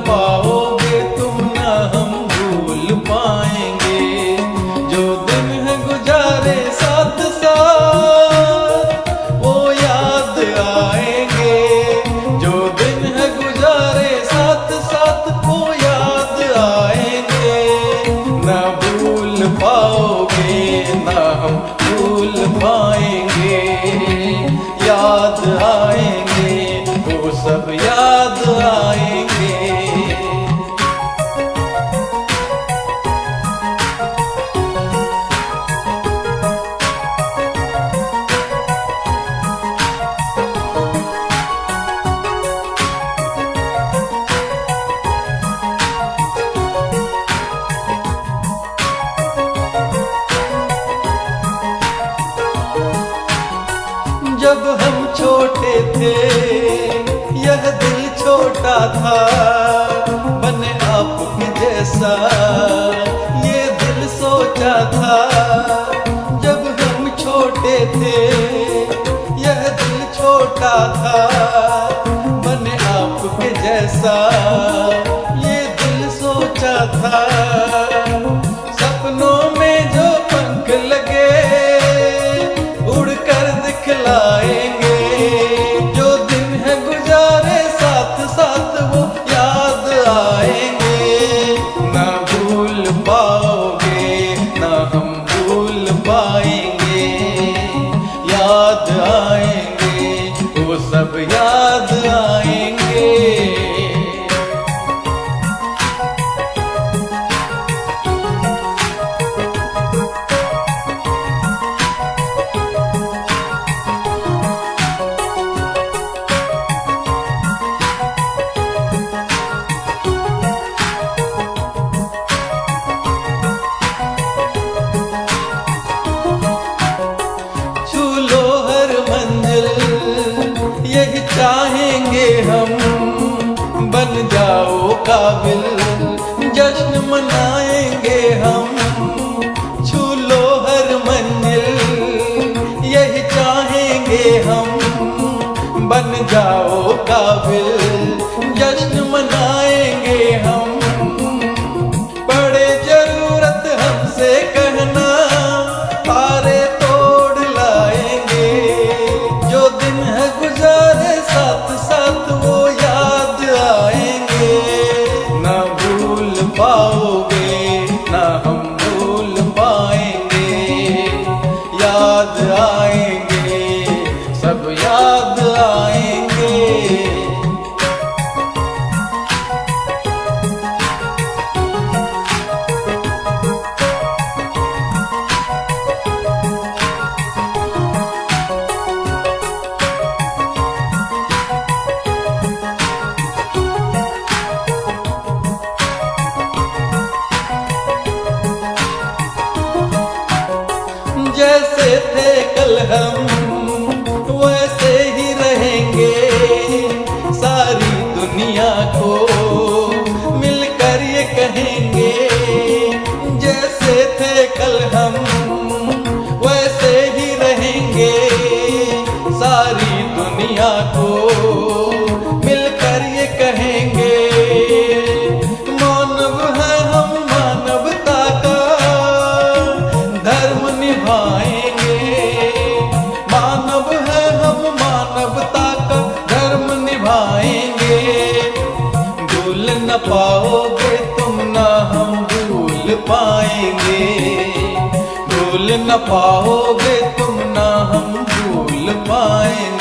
पाओगे तुम ना हम भूल पाएंगे। जो दिन है गुजारे साथ साथ वो याद आएंगे। जो दिन है गुजारे साथ साथ वो याद आएंगे। ना भूल पाओगे ना हम भूल पाएंगे। याद आएंगे वो सब याद आएंगे। जब हम छोटे थे यह दिल छोटा था। बने आपके जैसा ये दिल सोचा था। जब हम छोटे थे यह दिल छोटा था। बने आपके जैसा ये दिल सोचा था। सपनों में जो पंख लगे उड़कर दिखलाएंगे। जो दिन है गुजारे साथ साथ वो याद आएंगे। ना भूल पाओगे ना हम भूल पाएंगे। याद आएंगे वो सब याद आएंगे। यही चाहेंगे हम बन जाओ काबिल। जश्न मनाएंगे हम छू लो हर मंजिल। यही चाहेंगे हम बन जाओ काबिल। जश्न मनाएंगे हम। पड़े जरूरत हमसे कहना तारे तोड़ लाएंगे। जो दिन है गुजारे साथ साथ वो याद आएंगे। ना भूल पाओगे ना हम भूल पाएंगे। याद आएंगे सब याद आएंगे। जैसे थे कल हम वैसे ही रहेंगे। सारी दुनिया को मिलकर ये कहेंगे। जैसे थे कल हम वैसे ही रहेंगे। सारी दुनिया को मिलकर ये कहेंगे। मानव है हम मानवता का धर्म निभाएंगे। मानव है हम मानवता का धर्म निभाएंगे। भूल न पाओगे तुम ना हम भूल पाएंगे। भूल न पाओगे तुम ना हम भूल पाएंगे।